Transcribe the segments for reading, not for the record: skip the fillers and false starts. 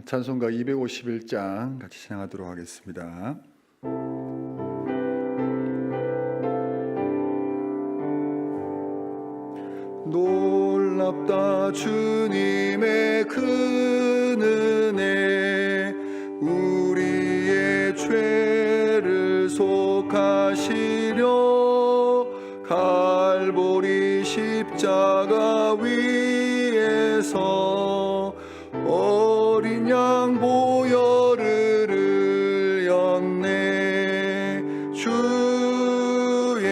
찬송가 251장 같이 찬양하도록 하겠습니다. 놀랍다 주님의 큰 은혜, 우리의 죄를 속하시려 갈보리 십자가 위에서 어린 양 보혈을 흘렸네. 주의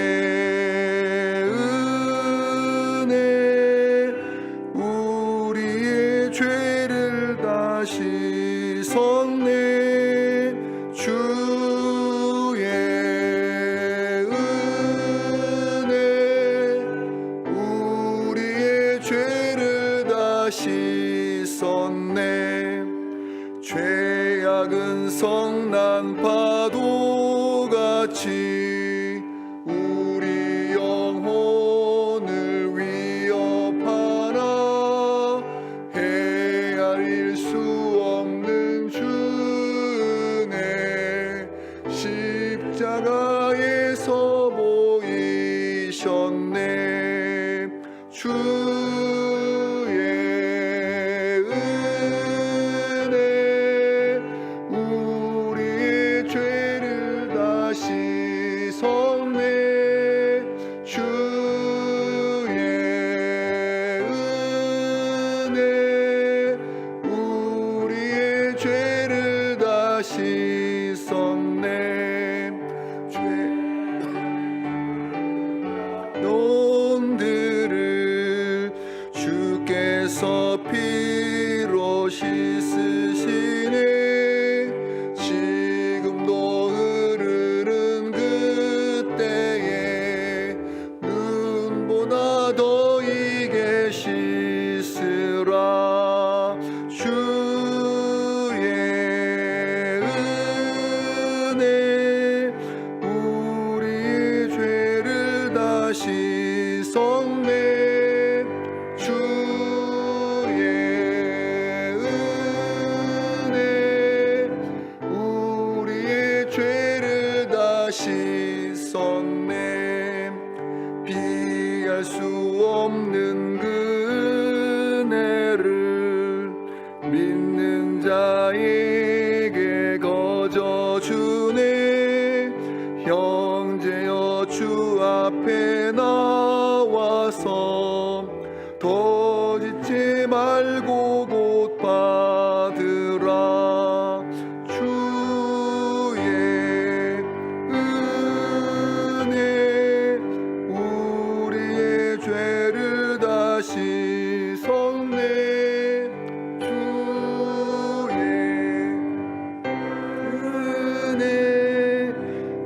은혜 우리의 죄를 다 씻었네. 주의 은혜 우리의 죄를 다 씻었네. 죄악은 성난 파도같이 우리 영혼을 위협하나 헤아릴 수 없는 주은혜 십자가에서 보이셨네. 놈들을 주께서 피로 씻으시네. 지금도 흐르는 그때에 눈보다 더 이게 씻으라. 주의 은혜 우리의 죄를 다 씻었네. 주의 은혜 우리의 죄를 다 씻었네. 비할 수 없는 그 은혜를 믿는 자에게 거저 주네. 형제여 주 앞에 나와서 더 짓지 말고 곧 받으라. 주의 은혜 우리의 죄를 다 씻었네. 주의 은혜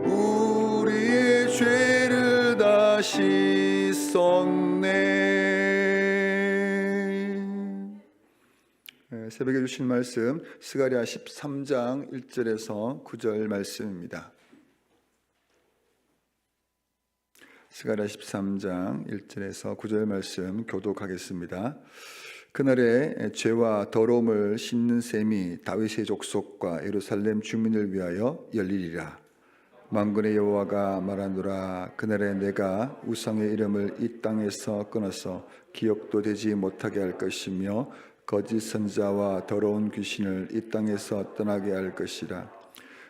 우리의 죄를 다 씻었네. 새벽에 주신 말씀 스가랴 13장 1절에서 9절 말씀입니다. 스가랴 13장 1절에서 9절 말씀 교독하겠습니다. 그날에 죄와 더러움을 씻는 셈이 다윗의 족속과 예루살렘 주민을 위하여 열리리라. 만군의 여호와가 말하노라. 그날에 내가 우상의 이름을 이 땅에서 끊어서 기억도 되지 못하게 할 것이며 거짓 선지자와 더러운 귀신을 이 땅에서 떠나게 할 것이라.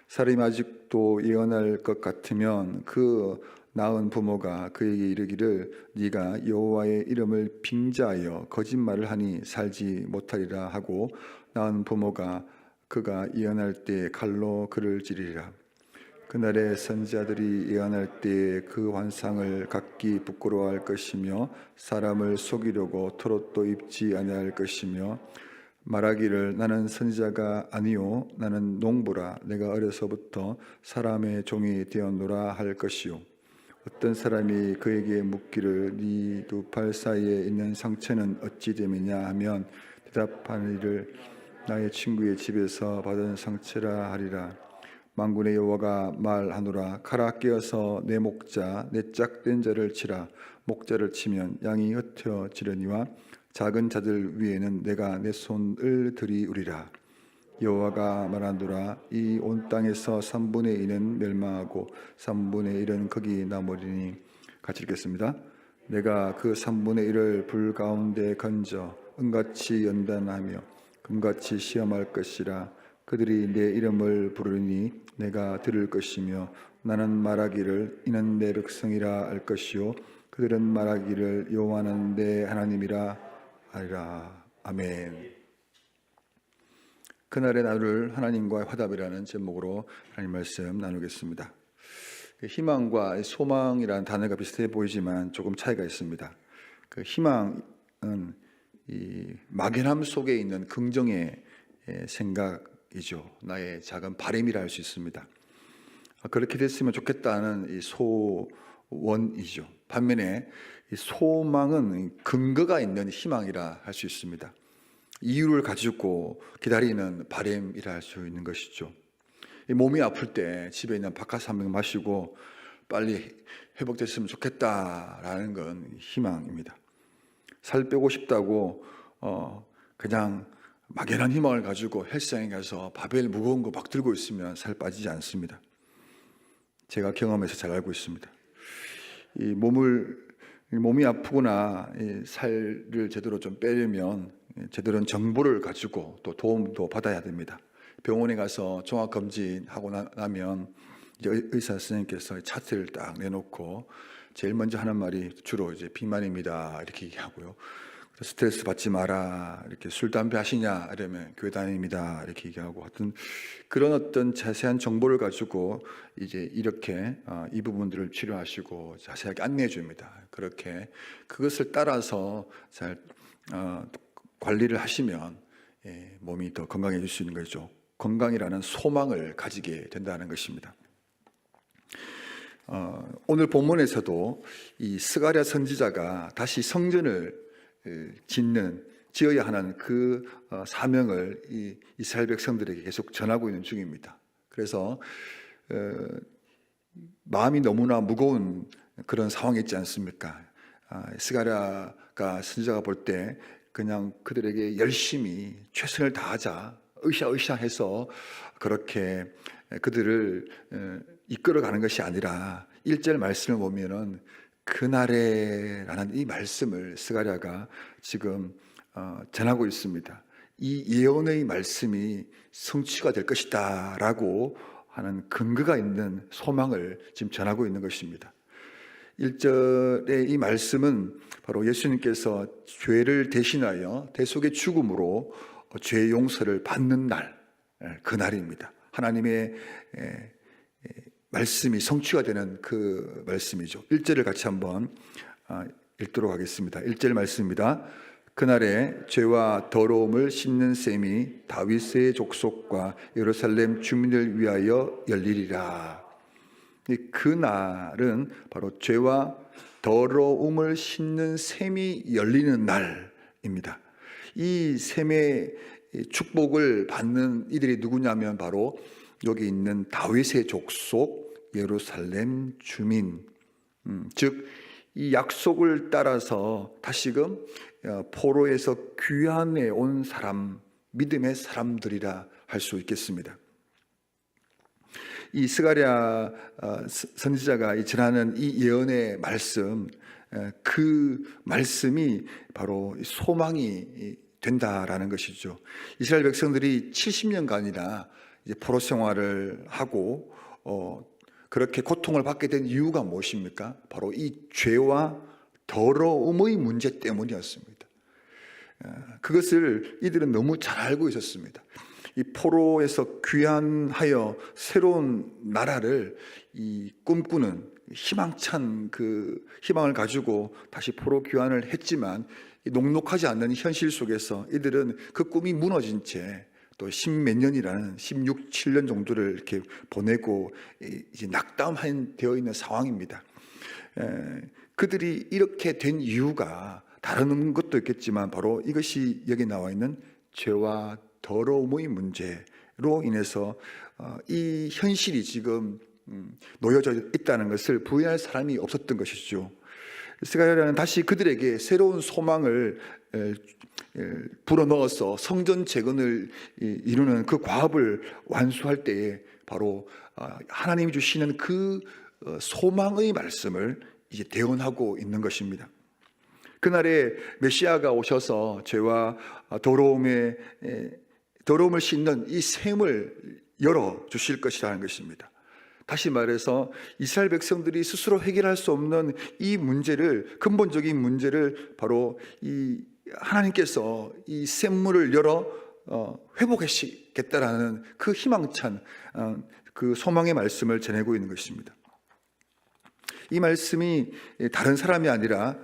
사람이 아직도 예언할 것 같으면 그 낳은 부모가 그에게 이르기를 네가 여호와의 이름을 빙자하여 거짓말을 하니 살지 못하리라 하고 낳은 부모가 그가 예언할 때 칼로 그를 찌르리라. 그날에 선지자들이 예언할 때에 그 환상을 각기 부끄러워할 것이며 사람을 속이려고 폛옷도 입지 아니할 것이며 말하기를 나는 선지자가 아니요 나는 농부라. 내가 어려서부터 사람의 종이 되었노라 할 것이요. 어떤 사람이 그에게 묻기를 네 두 팔 사이에 있는 상처는 어찌 됨이냐 하면 대답하기를 나의 친구의 집에서 받은 상처라 하리라. 만군의 여호와가 말하노라. 칼아 깨어서 내 목자 내 짝된 자를 치라. 목자를 치면 양이 흩어지려니와 작은 자들 위에는 내가 내 손을 들이우리라. 여호와가 말하노라. 이 온 땅에서 3분의 2는 멸망하고 3분의 1은 거기 남으리니. 같이 읽겠습니다. 내가 그 3분의 1을 불 가운데 건져 은같이 연단하며 금같이 시험할 것이라. 그들이 내 이름을 부르니 내가 들을 것이며 나는 말하기를 이는 내 백성이라 할 것이요 그들은 말하기를 여호와는 내 하나님이라 하리라. 아멘. 그날의 나를 하나님과의 화답이라는 제목으로 하나님 말씀 나누겠습니다. 희망과 소망이라는 단어가 비슷해 보이지만 조금 차이가 있습니다. 그 희망은 이 막연함 속에 있는 긍정의 생각이죠. 나의 작은 바람이라 할 수 있습니다. 그렇게 됐으면 좋겠다는 이 소원이죠. 반면에 이 소망은 근거가 있는 희망이라 할 수 있습니다. 이유를 가지고 기다리는 바람이라 할 수 있는 것이죠. 몸이 아플 때 집에 있는 바카스 한 병 마시고 빨리 회복됐으면 좋겠다라는 건 희망입니다. 살 빼고 싶다고 그냥 막연한 희망을 가지고 헬스장에 가서 바벨 무거운 거 막 들고 있으면 살 빠지지 않습니다. 제가 경험해서 잘 알고 있습니다. 이 몸이 아프거나 이 살을 제대로 좀 빼려면 제대로 정보를 가지고 또 도움도 받아야 됩니다. 병원에 가서 종합검진하고 나면 이제 의사 선생님께서 차트를 딱 내놓고 제일 먼저 하는 말이 주로 이제 비만입니다 이렇게 얘기하고요. 스트레스 받지 마라 이렇게 술 담배 하시냐 이러면 교회 다닙니다 이렇게 얘기하고 하여튼 그런 어떤 자세한 정보를 가지고 이제 이렇게 이 부분들을 치료하시고 자세하게 안내해 줍니다. 그렇게 그것을 따라서 잘 관리를 하시면 몸이 더 건강해질 수 있는 거죠. 건강이라는 소망을 가지게 된다는 것입니다. 오늘 본문에서도 이 스가랴 선지자가 다시 성전을 지어야 하는 그 사명을 이 이스라엘 백성들에게 계속 전하고 있는 중입니다. 그래서 마음이 너무나 무거운 그런 상황이 있지 않습니까? 스가랴가 선지자가 볼 때 그냥 그들에게 열심히 최선을 다하자 으쌰으쌰 해서 그렇게 그들을 이끌어가는 것이 아니라 1절 말씀을 보면은 그날에라는 이 말씀을 스가랴가 지금 전하고 있습니다. 이 예언의 말씀이 성취가 될 것이다 라고 하는 근거가 있는 소망을 지금 전하고 있는 것입니다. 1절의 이 말씀은 바로 예수님께서 죄를 대신하여 대속의 죽음으로 죄 용서를 받는 날, 그날입니다. 하나님의 말씀이 성취가 되는 그 말씀이죠. 1절을 같이 한번 읽도록 하겠습니다. 1절 말씀입니다. 그날에 죄와 더러움을 씻는 셈이 다윗의 족속과 예루살렘 주민을 위하여 열리리라. 그날은 바로 죄와 더러움을 씻는 셈이 열리는 날입니다. 이 셈의 축복을 받는 이들이 누구냐면 바로 여기 있는 다윗의 족속 예루살렘 주민, 즉 이 약속을 따라서 다시금 포로에서 귀환해 온 사람, 믿음의 사람들이라 할 수 있겠습니다. 이 스가랴 선지자가 전하는 이 예언의 말씀, 그 말씀이 바로 소망이 된다라는 것이죠. 이스라엘 백성들이 70년간이나 이제 포로 생활을 하고 그렇게 고통을 받게 된 이유가 무엇입니까? 바로 이 죄와 더러움의 문제 때문이었습니다. 그것을 이들은 너무 잘 알고 있었습니다. 이 포로에서 귀환하여 새로운 나라를 꿈꾸는 희망찬 그 희망을 가지고 다시 포로 귀환을 했지만 녹록하지 않는 현실 속에서 이들은 그 꿈이 무너진 채 또 십몇 년이라는 16, 7년 정도를 이렇게 보내고 이제 낙담되어 있는 상황입니다. 그들이 이렇게 된 이유가 다른 것도 있겠지만 바로 이것이 여기 나와 있는 죄와 더러움의 문제로 인해서 이 현실이 지금 놓여져 있다는 것을 부인할 사람이 없었던 것이죠. 스가랴는 다시 그들에게 새로운 소망을 불어넣어서 성전 재건을 이루는 그 과업을 완수할 때에 바로 하나님이 주시는 그 소망의 말씀을 이제 대언하고 있는 것입니다. 그날에 메시아가 오셔서 죄와 더러움을 씻는 이 샘을 열어 주실 것이라는 것입니다. 다시 말해서 이스라엘 백성들이 스스로 해결할 수 없는 이 문제를, 근본적인 문제를 바로 이 하나님께서 이 샘물을 열어 회복하시겠다라는 그 희망찬 그 소망의 말씀을 전하고 있는 것입니다. 이 말씀이 다른 사람이 아니라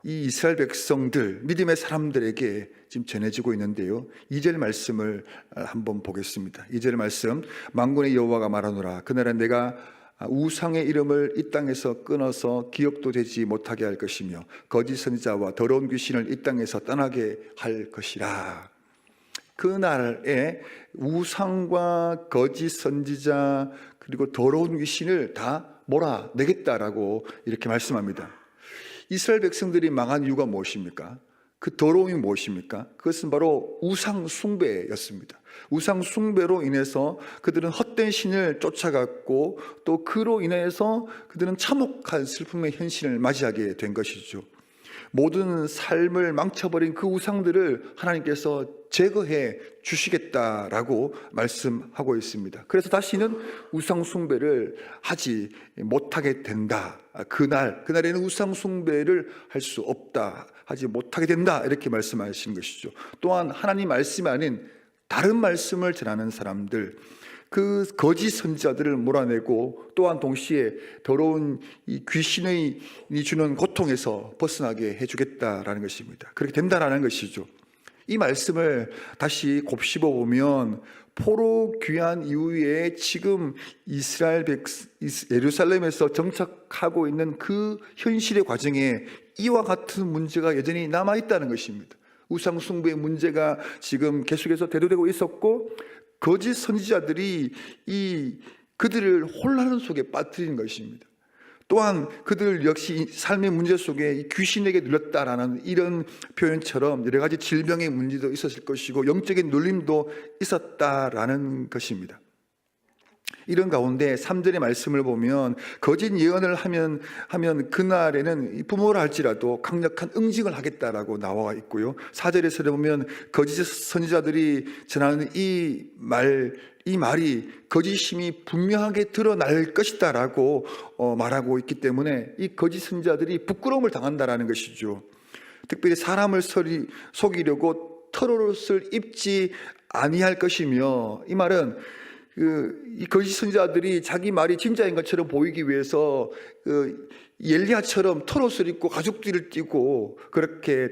이 이스라엘 백성들, 믿음의 사람들에게 지금 전해지고 있는데요. 2절 말씀을 한번 보겠습니다. 2절 말씀, 만군의 여호와가 말하노라. 그날은 내가 우상의 이름을 이 땅에서 끊어서 기억도 되지 못하게 할 것이며 거짓 선지자와 더러운 귀신을 이 땅에서 떠나게 할 것이라. 그날에 우상과 거짓 선지자 그리고 더러운 귀신을 다 몰아내겠다라고 이렇게 말씀합니다. 이스라엘 백성들이 망한 이유가 무엇입니까? 그 더러움이 무엇입니까? 그것은 바로 우상 숭배였습니다. 우상 숭배로 인해서 그들은 헛된 신을 쫓아갔고 또 그로 인해서 그들은 참혹한 슬픔의 현실을 맞이하게 된 것이죠. 모든 삶을 망쳐버린 그 우상들을 하나님께서 제거해 주시겠다라고 말씀하고 있습니다. 그래서 다시는 우상 숭배를 하지 못하게 된다. 그날에는 우상 숭배를 할 수 없다. 하지 못하게 된다. 이렇게 말씀하시는 것이죠. 또한 하나님 말씀이 아닌 다른 말씀을 전하는 사람들, 그 거짓 선지자들을 몰아내고 또한 동시에 더러운 이 귀신의 주는 고통에서 벗어나게 해주겠다라는 것입니다. 그렇게 된다라는 것이죠. 이 말씀을 다시 곱씹어 보면 포로 귀환 이후에 지금 예루살렘에서 정착하고 있는 그 현실의 과정에 이와 같은 문제가 여전히 남아있다는 것입니다. 우상 숭배의 문제가 지금 계속해서 대두되고 있었고 거짓 선지자들이 그들을 혼란 속에 빠뜨린 것입니다. 또한 그들 역시 삶의 문제 속에 귀신에게 눌렸다라는 이런 표현처럼 여러 가지 질병의 문제도 있었을 것이고 영적인 눌림도 있었다라는 것입니다. 이런 가운데 3절의 말씀을 보면 거짓 예언을 하면 그날에는 부모라 할지라도 강력한 응징을 하겠다라고 나와 있고요. 4절에서 보면 거짓 선지자들이 전하는 이 말이 거짓심이 분명하게 드러날 것이다라고 말하고 있기 때문에 이 거짓 선지자들이 부끄러움을 당한다라는 것이죠. 특별히 사람을 속이려고 털옷을 입지 아니할 것이며, 이 말은 이 거짓 선지자들이 자기 말이 진짜인 것처럼 보이기 위해서 엘리야처럼 털옷을 입고 가죽띠를 띠고 그렇게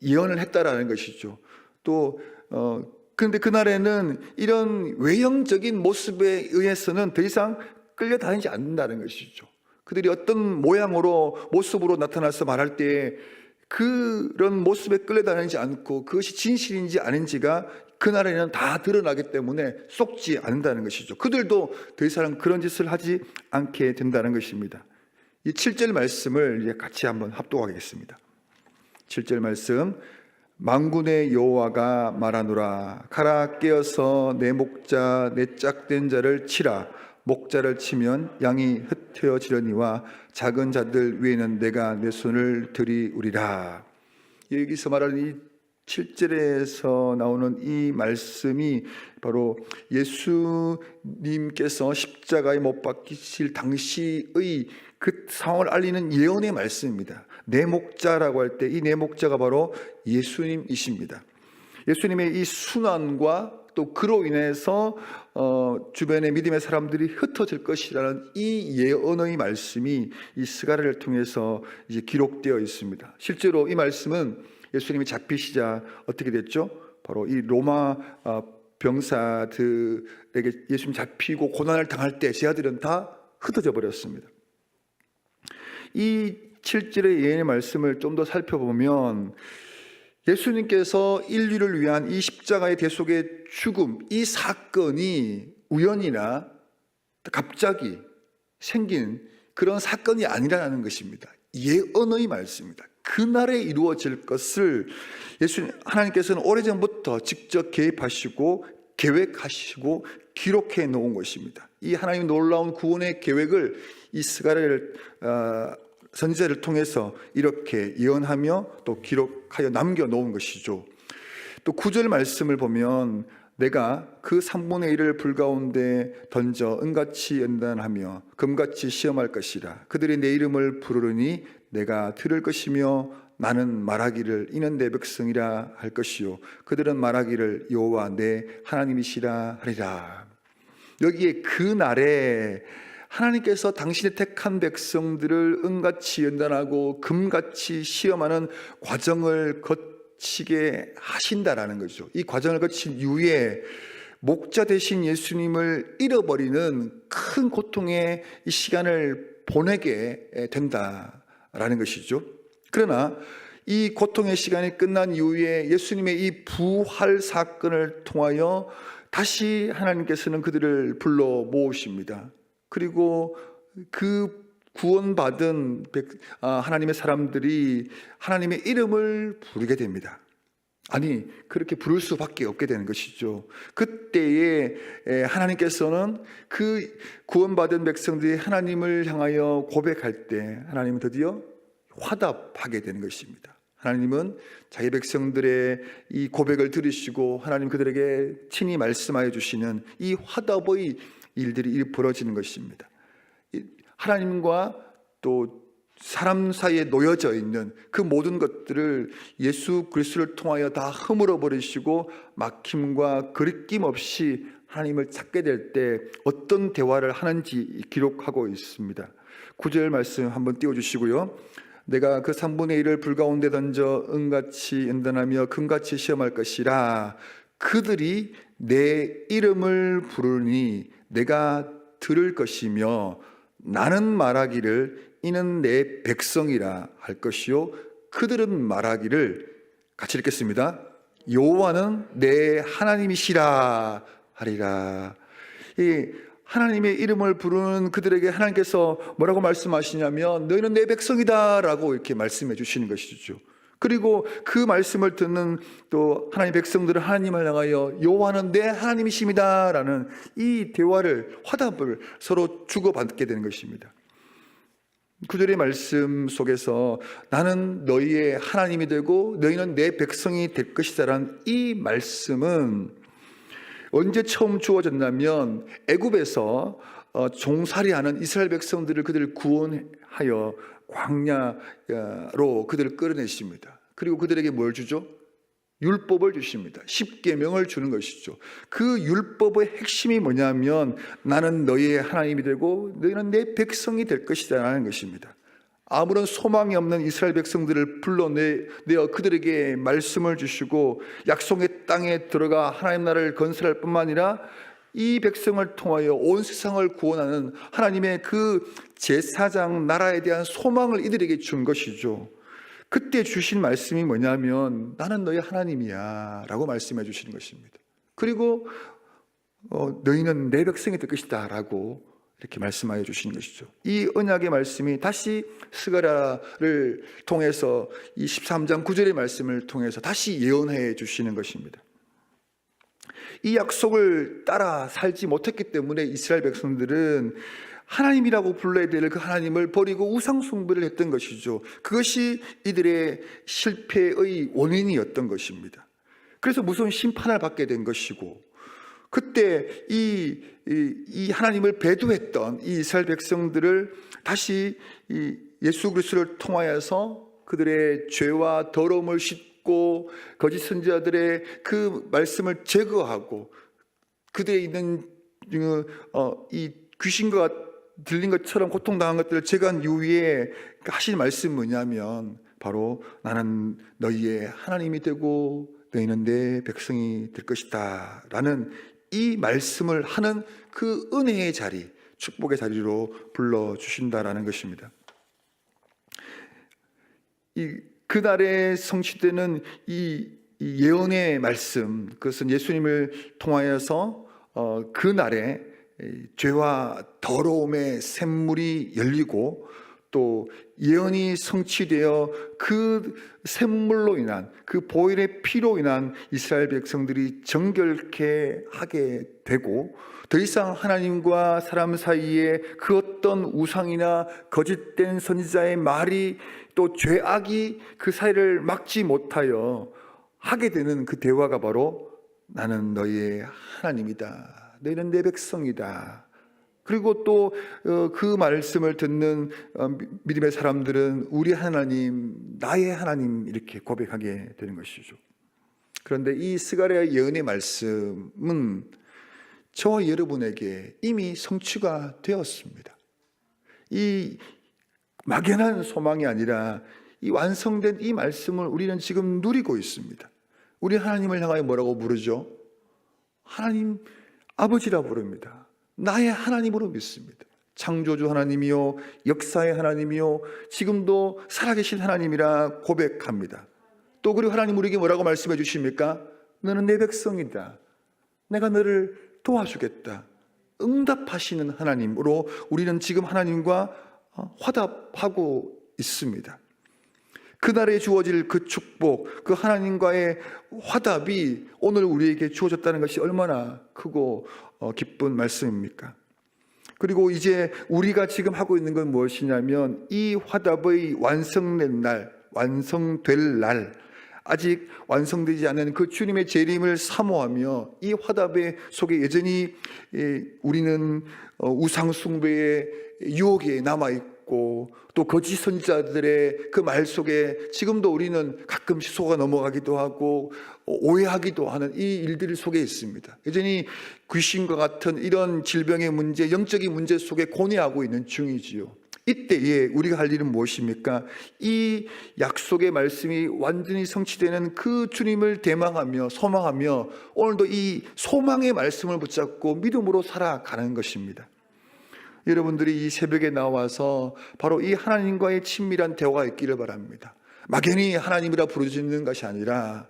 예언을 했다라는 것이죠. 또 그런데 그날에는 이런 외형적인 모습에 의해서는 더 이상 끌려다니지 않는다는 것이죠. 그들이 어떤 모습으로 나타나서 말할 때 그런 모습에 끌려다니지 않고 그것이 진실인지 아닌지가 그날에는 다 드러나기 때문에 속지 않는다는 것이죠. 그들도 더 이상 그런 짓을 하지 않게 된다는 것입니다. 이 7절 말씀을 같이 한번 합독하겠습니다. 7절 말씀, 만군의 여호와가 말하노라. 가라 깨어서 내 목자 내 짝된 자를 치라. 목자를 치면 양이 흩어지려니와 작은 자들 위에는 내가 내 손을 들이우리라. 여기서 말하는 이 7절에서 나오는 이 말씀이 바로 예수님께서 십자가에 못 박히실 당시의 그 상황을 알리는 예언의 말씀입니다. 내 목자라고 할 때 이 내 목자가 바로 예수님이십니다. 예수님의 이 순환과 또 그로 인해서 주변의 믿음의 사람들이 흩어질 것이라는 이 예언의 말씀이 이 스가랴를 통해서 이제 기록되어 있습니다. 실제로 이 말씀은 예수님이 잡히시자 어떻게 됐죠? 바로 이 로마 병사들에게 예수님 잡히고 고난을 당할 때 제 아들은 다 흩어져 버렸습니다. 이 7절의 예언의 말씀을 좀 더 살펴보면 예수님께서 인류를 위한 이 십자가의 대속의 죽음, 이 사건이 우연이나 갑자기 생긴 그런 사건이 아니라는 것입니다. 예언의 말씀입니다. 그날에 이루어질 것을 하나님께서는 오래전부터 직접 개입하시고 계획하시고 기록해 놓은 것입니다. 이 하나님의 놀라운 구원의 계획을 이 스가랴를 선지자를 통해서 이렇게 예언하며 또 기록하여 남겨놓은 것이죠. 또 9절 말씀을 보면 내가 그 3분의 1을 불 가운데 던져 은같이 연단하며 금같이 시험할 것이라. 그들이 내 이름을 부르니 내가 들을 것이며 나는 말하기를 이는 내 백성이라 할 것이요 그들은 말하기를 여호와 내 하나님이시라 하리라. 여기에 그 날에 하나님께서 당신의 택한 백성들을 은같이 연단하고 금같이 시험하는 과정을 거치게 하신다라는 거죠. 이 과정을 거친 이후에 목자 되신 예수님을 잃어버리는 큰 고통의 이 시간을 보내게 된다라는 것이죠. 그러나 이 고통의 시간이 끝난 이후에 예수님의 이 부활 사건을 통하여 다시 하나님께서는 그들을 불러 모으십니다. 그리고 그 구원받은 하나님의 사람들이 하나님의 이름을 부르게 됩니다. 아니, 그렇게 부를 수밖에 없게 되는 것이죠. 그때에 하나님께서는 그 구원받은 백성들이 하나님을 향하여 고백할 때 하나님은 드디어 화답하게 되는 것입니다. 하나님은 자기 백성들의 이 고백을 들으시고 하나님 그들에게 친히 말씀하여 주시는 이 화답의 일들이 벌어지는 것입니다. 하나님과 또 사람 사이에 놓여져 있는 그 모든 것들을 예수 그리스도를 통하여 다 허물어 버리시고 막힘과 거리낌 없이 하나님을 찾게 될 때 어떤 대화를 하는지 기록하고 있습니다. 9절 말씀 한번 띄워주시고요. 내가 그 3분의 1을 불 가운데 던져 은같이 연단하며 금같이 시험할 것이라. 그들이 내 이름을 부르니 내가 들을 것이며 나는 말하기를 이는 내 백성이라 할 것이요 그들은 말하기를, 같이 읽겠습니다. 여호와는 내 하나님이시라 하리라. 이 하나님의 이름을 부르는 그들에게 하나님께서 뭐라고 말씀하시냐면 너희는 내 백성이다 라고 이렇게 말씀해 주시는 것이죠. 그리고 그 말씀을 듣는 또 하나님의 백성들은 하나님을 향하여 여호와는 내 하나님이십니다 라는 이 대화를, 화답을 서로 주고받게 되는 것입니다. 9절의 말씀 속에서 나는 너희의 하나님이 되고 너희는 내 백성이 될 것이다 라는 이 말씀은 언제 처음 주어졌냐면 애굽에서 종살이하는 이스라엘 백성들을 그들을 구원하여 광야로 그들을 끌어내십니다. 그리고 그들에게 뭘 주죠? 율법을 주십니다. 십계명을 주는 것이죠. 그 율법의 핵심이 뭐냐면 나는 너희의 하나님이 되고 너희는 내 백성이 될 것이다 라는 것입니다. 아무런 소망이 없는 이스라엘 백성들을 불러내어 그들에게 말씀을 주시고 약속의 땅에 들어가 하나님 나라를 건설할 뿐만 아니라 이 백성을 통하여 온 세상을 구원하는 하나님의 그 제사장 나라에 대한 소망을 이들에게 준 것이죠. 그때 주신 말씀이 뭐냐면 나는 너희 하나님이야 라고 말씀해 주시는 것입니다. 그리고 너희는 내 백성이 될 것이다 라고 이렇게 말씀하여 주시는 것이죠. 이 언약의 말씀이 다시 스가랴를 통해서 이 13장 9절의 말씀을 통해서 다시 예언해 주시는 것입니다. 이 약속을 따라 살지 못했기 때문에 이스라엘 백성들은 하나님이라고 불러야 될 그 하나님을 버리고 우상 숭배를 했던 것이죠. 그것이 이들의 실패의 원인이었던 것입니다. 그래서 무서운 심판을 받게 된 것이고, 그때 이 하나님을 배도했던 이 이스라엘 백성들을 다시 이 예수 그리스도를 통하여서 그들의 죄와 더러움을 씻고 거짓 선지자들의 그 말씀을 제거하고 그들에 있는 이 귀신과 들린 것처럼 고통당한 것들을 제거한 이후에 하신 말씀이 뭐냐면 바로 나는 너희의 하나님이 되고 너희는 내 백성이 될 것이다 라는 이 말씀을 하는 그 은혜의 자리, 축복의 자리로 불러주신다라는 것입니다. 그날에 성취되는 이 예언의 말씀, 그것은 예수님을 통하여서 그날에 죄와 더러움의 샘물이 열리고 또 예언이 성취되어 그 샘물로 인한, 그 보혈의 피로 인한 이스라엘 백성들이 정결케 하게 되고, 더 이상 하나님과 사람 사이에 그 어떤 우상이나 거짓된 선지자의 말이 또 죄악이 그 사이를 막지 못하여 하게 되는 그 대화가 바로 나는 너희의 하나님이다, 너희는 내 백성이다. 그리고 또 그 말씀을 듣는 믿음의 사람들은 우리 하나님, 나의 하나님 이렇게 고백하게 되는 것이죠. 그런데 이 스가랴 예언의 말씀은 저와 여러분에게 이미 성취가 되었습니다. 이 막연한 소망이 아니라 이 완성된 이 말씀을 우리는 지금 누리고 있습니다. 우리 하나님을 향하여 뭐라고 부르죠? 하나님 아버지라 부릅니다. 나의 하나님으로 믿습니다. 창조주 하나님이요, 역사의 하나님이요, 지금도 살아계신 하나님이라 고백합니다. 또 그리고 하나님 우리에게 뭐라고 말씀해 주십니까? 너는 내 백성이다, 내가 너를 도와주겠다, 응답하시는 하나님으로 우리는 지금 하나님과 화답하고 있습니다. 그날에 주어질 그 축복, 그 하나님과의 화답이 오늘 우리에게 주어졌다는 것이 얼마나 크고 기쁜 말씀입니까? 그리고 이제 우리가 지금 하고 있는 건 무엇이냐면, 이 화답의 완성된 날, 완성될 날, 아직 완성되지 않은 그 주님의 재림을 사모하며 이 화답의 속에 여전히 우리는 우상 숭배의 유혹에 남아있고, 또 거짓 선지자들의 그 말 속에 지금도 우리는 가끔씩 속아 넘어가기도 하고 오해하기도 하는 이 일들 속에 있습니다. 여전히 귀신과 같은 이런 질병의 문제, 영적인 문제 속에 고뇌하고 있는 중이지요. 이때에 우리가 할 일은 무엇입니까? 이 약속의 말씀이 완전히 성취되는 그 주님을 대망하며 소망하며 오늘도 이 소망의 말씀을 붙잡고 믿음으로 살아가는 것입니다. 여러분들이 이 새벽에 나와서 바로 이 하나님과의 친밀한 대화가 있기를 바랍니다. 막연히 하나님이라 부르짖는 것이 아니라,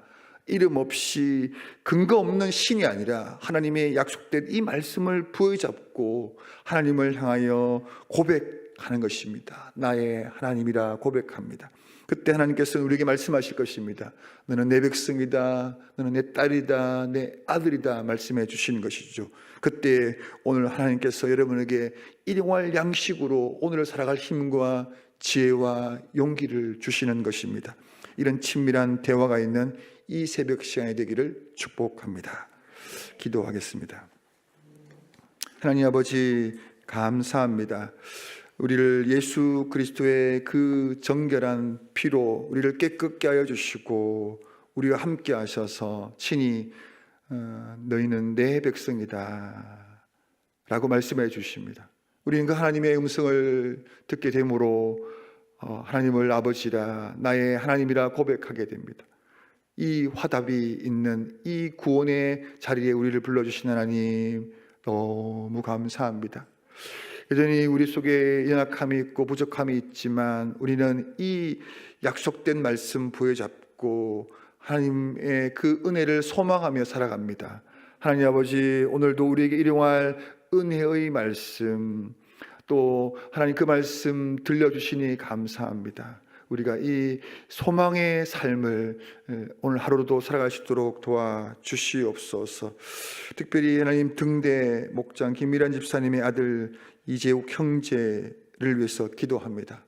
이름 없이 근거 없는 신이 아니라 하나님의 약속된 이 말씀을 부여잡고 하나님을 향하여 고백하는 것입니다. 나의 하나님이라 고백합니다. 그때 하나님께서는 우리에게 말씀하실 것입니다. 너는 내 백성이다, 너는 내 딸이다, 내 아들이다 말씀해 주시는 것이죠. 그때 오늘 하나님께서 여러분에게 일용할 양식으로 오늘을 살아갈 힘과 지혜와 용기를 주시는 것입니다. 이런 친밀한 대화가 있는 이 새벽 시간이 되기를 축복합니다. 기도하겠습니다. 하나님 아버지, 감사합니다. 우리를 예수 그리스도의 그 정결한 피로 우리를 깨끗게 하여 주시고 우리와 함께 하셔서 친히 너희는 내 백성이다 라고 말씀해 주십니다. 우리는 그 하나님의 음성을 듣게 되므로 하나님을 아버지라, 나의 하나님이라 고백하게 됩니다. 이 화답이 있는 이 구원의 자리에 우리를 불러주신 하나님 너무 감사합니다. 여전히 우리 속에 연약함이 있고 부족함이 있지만 우리는 이 약속된 말씀 부여잡고 하나님의 그 은혜를 소망하며 살아갑니다. 하나님 아버지, 오늘도 우리에게 일용할 은혜의 말씀, 또 하나님 그 말씀 들려주시니 감사합니다. 우리가 이 소망의 삶을 오늘 하루도 살아갈 수 있도록 도와주시옵소서. 특별히 하나님 등대 목장 김미란 집사님의 아들 이재욱 형제를 위해서 기도합니다.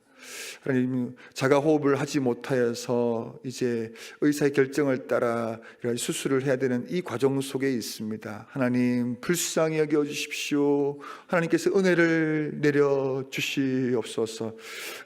하나님, 자가호흡을 하지 못하여서 이제 의사의 결정을 따라 수술을 해야 되는 이 과정 속에 있습니다. 하나님, 불쌍히 여겨 주십시오. 하나님께서 은혜를 내려 주시옵소서.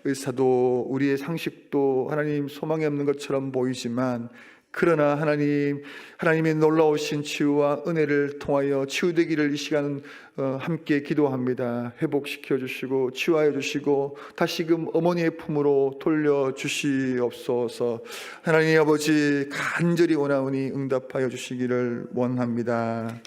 의사도 우리의 상식도 하나님 소망이 없는 것처럼 보이지만, 그러나 하나님의 놀라우신 치유와 은혜를 통하여 치유되기를 이 시간 함께 기도합니다. 회복시켜 주시고 치유하여 주시고 다시금 어머니의 품으로 돌려 주시옵소서. 하나님 아버지, 간절히 원하오니 응답하여 주시기를 원합니다.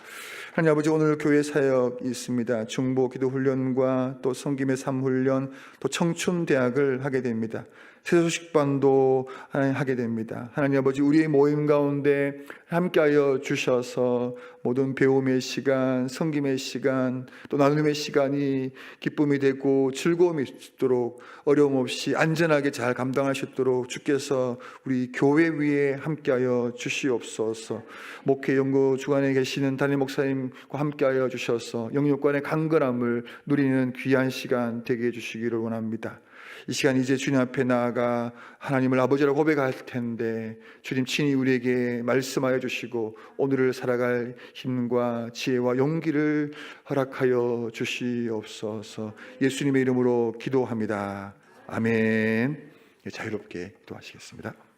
하나님 아버지, 오늘 교회 사역이 있습니다. 중보 기도 훈련과 또 성김의 삶 훈련, 또 청춘 대학을 하게 됩니다. 새소식반도 하나님 하게 됩니다. 하나님 아버지, 우리의 모임 가운데 함께하여 주셔서 모든 배움의 시간, 섬김의 시간, 또 나눔의 시간이 기쁨이 되고 즐거움이 있도록 어려움 없이 안전하게 잘 감당할 수 있도록 주께서 우리 교회 위에 함께하여 주시옵소서. 목회 연구 주관에 계시는 담임 목사님과 함께하여 주셔서 영육간의 강건함을 누리는 귀한 시간 되게 해주시기를 원합니다. 이 시간 이제 주님 앞에 나아가 하나님을 아버지라고 고백할 텐데 주님 친히 우리에게 말씀하여 주시고 오늘을 살아갈 힘과 지혜와 용기를 허락하여 주시옵소서. 예수님의 이름으로 기도합니다. 아멘. 자유롭게 기도하시겠습니다.